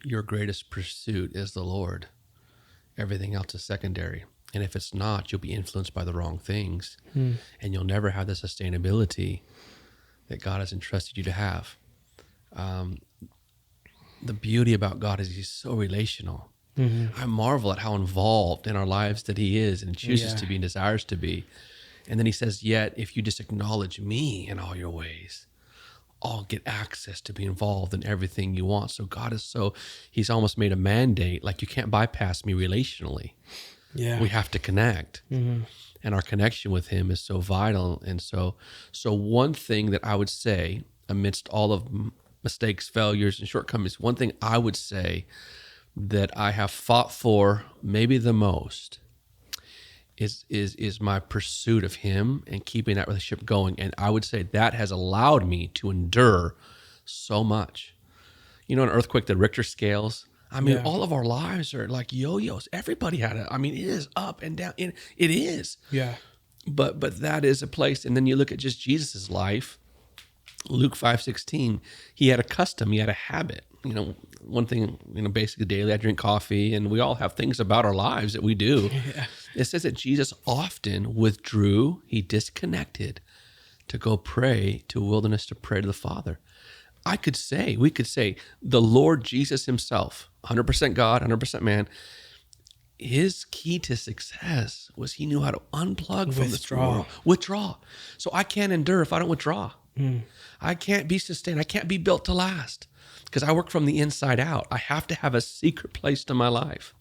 your greatest pursuit is the Lord, everything else is secondary. And if it's not, you'll be influenced by the wrong things, and you'll never have the sustainability that God has entrusted you to have. The beauty about God is he's so relational. I marvel at how involved in our lives that he is and chooses to be and desires to be. And then he says, yet if you just acknowledge me in all your ways, I'll get access to be involved in everything you want. So God is he's almost made a mandate, like you can't bypass me relationally. Yeah. We have to connect. And our connection with him is so vital. And so one thing that I would say amidst all of mistakes, failures, and shortcomings, one thing I would say that I have fought for maybe the most is my pursuit of him and keeping that relationship going. And I would say that has allowed me to endure so much. You know, an earthquake, the Richter scales, I mean, all of our lives are like yo-yos. Everybody had it. I mean, it is up and down. It is. Yeah. But that is a place. And then you look at just Jesus's life, Luke 5:16, he had a custom, he had a habit. You know, one thing, basically daily I drink coffee, and we all have things about our lives that we do. Yeah. It says that Jesus often withdrew, he disconnected to go pray to a wilderness to pray to the Father. We could say the Lord Jesus himself, 100% God, 100% man, his key to success was he knew how to unplug from this world. Withdraw. So I can't endure if I don't withdraw. I can't be sustained. I can't be built to last because I work from the inside out. I have to have a secret place to my life,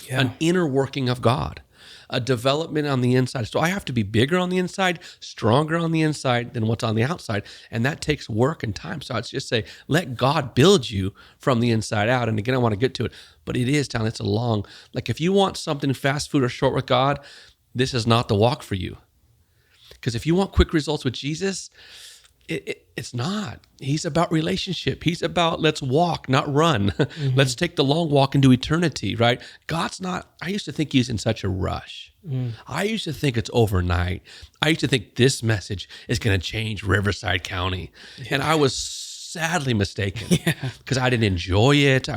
an inner working of God, a development on the inside. So I have to be bigger on the inside, stronger on the inside than what's on the outside. And that takes work and time. So I'd just say, let God build you from the inside out. And again, I want to get to it, but it's a long, like if you want something fast food or short with God, this is not the walk for you. Because if you want quick results with Jesus, it's not. He's about relationship. He's about let's walk, not run. Let's take the long walk into eternity, right? God's not, I used to think he's in such a rush. I used to think it's overnight. I used to think this message is going to change Riverside County. And I was sadly mistaken because I didn't enjoy it.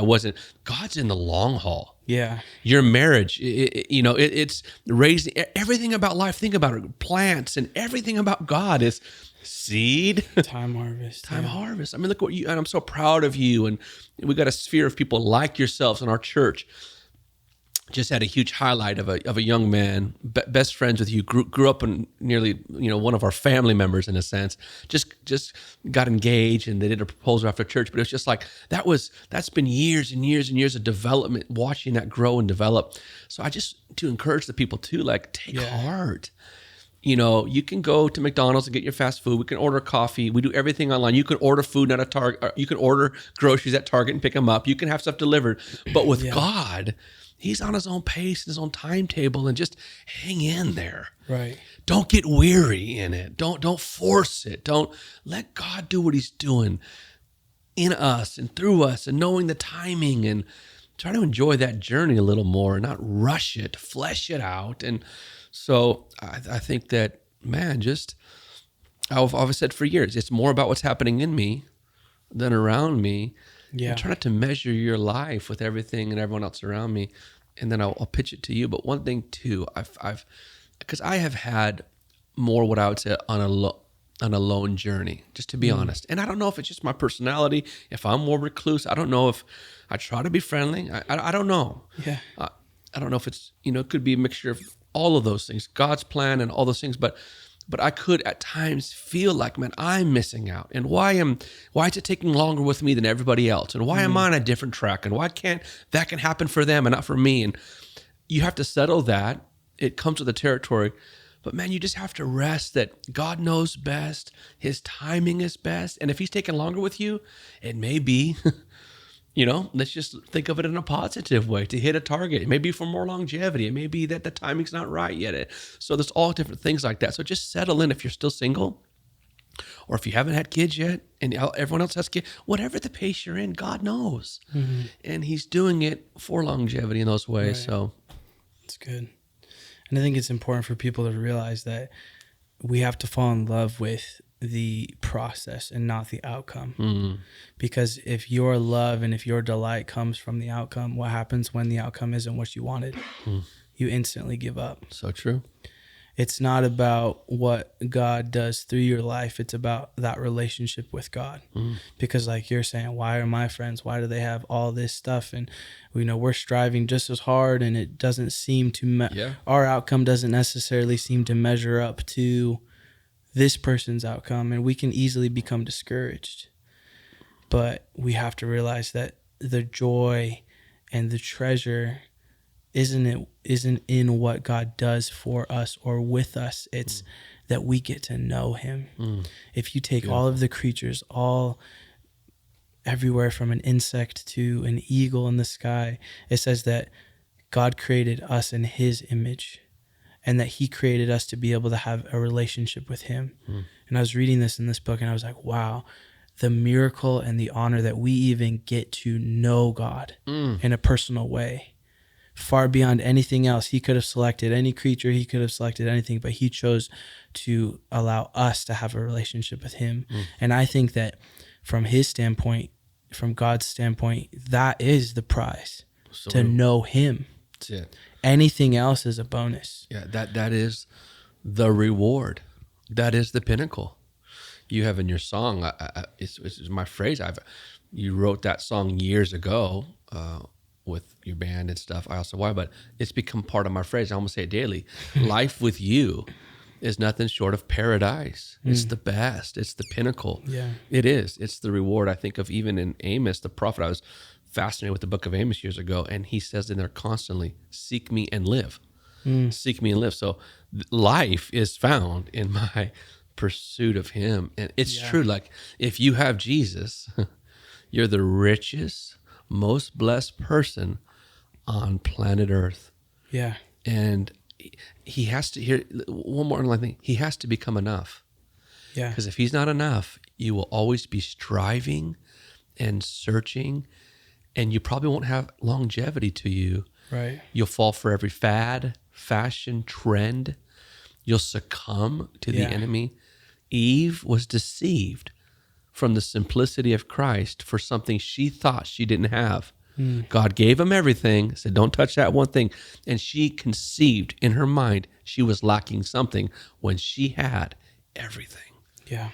God's in the long haul. Yeah. Your marriage, it's raising everything about life. Think about it. Plants and everything about God is seed, time harvest. Harvest. I mean, look what and I'm so proud of you. And we got a sphere of people like yourselves in our church. Just had a huge highlight of a young man, best friends with you, grew up in nearly, one of our family members in a sense, just got engaged and they did a proposal after church. But it was just like, that's been years and years and years of development, watching that grow and develop. So I just, to encourage the people too, like take heart. You can go to McDonald's and get your fast food. We can order coffee. We do everything online. You can order food at a Target. You can order groceries at Target and pick them up. You can have stuff delivered. But with God, he's on his own pace, his own timetable, and just hang in there. Right. Don't get weary in it. Don't force it. Don't let God do what he's doing in us and through us, and knowing the timing, and try to enjoy that journey a little more and not rush it, flesh it out. And so I think that, man, I've always said for years, it's more about what's happening in me than around me. Yeah. And try not to measure your life with everything and everyone else around me. And then I'll pitch it to you. But one thing too, because I have had more what I would say on a lone journey, just to be honest. And I don't know if it's just my personality, if I'm more recluse. I don't know if I try to be friendly. I don't know. Yeah. I don't know if it's, it could be a mixture of all of those things, God's plan and all those things. But I could at times feel like, man, I'm missing out. And why is it taking longer with me than everybody else? And why am I on a different track? And why can't that can happen for them and not for me? And you have to settle that. It comes with the territory. But man, you just have to rest that God knows best. His timing is best. And if he's taking longer with you, it may be, let's just think of it in a positive way, to hit a target. It may be for more longevity. It may be that the timing's not right yet. So there's all different things like that. So just settle in if you're still single, or if you haven't had kids yet and everyone else has kids, whatever the pace you're in, God knows. And he's doing it for longevity in those ways. Right. So that's good. And I think it's important for people to realize that we have to fall in love with the process and not the outcome. Because if your love and if your delight comes from the outcome, what happens when the outcome isn't what you wanted? You instantly give up. So true. It's not about what God does through your life. It's about that relationship with God. Because like you're saying, why are my friends, why do they have all this stuff? And we're striving just as hard, and it doesn't seem to, our outcome doesn't necessarily seem to measure up to this person's outcome. And we can easily become discouraged. But we have to realize that the joy and the treasure isn't in what God does for us or with us. It's that we get to know him. If you take all of the creatures, all everywhere from an insect to an eagle in the sky, it says that God created us in his image and that he created us to be able to have a relationship with him. And I was reading this in this book and I was like, wow, the miracle and the honor that we even get to know God in a personal way. Far beyond anything else. He could have selected any creature, he could have selected anything, but he chose to allow us to have a relationship with him. And I think that from his standpoint, from God's standpoint, that is the prize, to know him. That's it. Anything else is a bonus. Yeah, that is the reward. That is the pinnacle. You have in your song, it's my phrase. You wrote that song years ago, with your band and stuff. I also why, but it's become part of my phrase. I almost say it daily. Life with you is nothing short of paradise. It's the best. It's the pinnacle. Yeah, it is. It's the reward. I think of even in Amos, the prophet. I was fascinated with the book of Amos years ago, and he says in there constantly, "Seek me and live." Seek me and live. So life is found in my pursuit of him, and it's true. Like if you have Jesus, you're the richest, most blessed person on planet Earth. Yeah. And he has to, here, one more thing, he has to become enough. Yeah. Because if he's not enough, you will always be striving and searching, and you probably won't have longevity to you. Right. You'll fall for every fad, fashion, trend. You'll succumb to the enemy. Eve was deceived from the simplicity of Christ for something she thought she didn't have. God gave him everything, said, don't touch that one thing. And she conceived in her mind she was lacking something when she had everything. Yeah.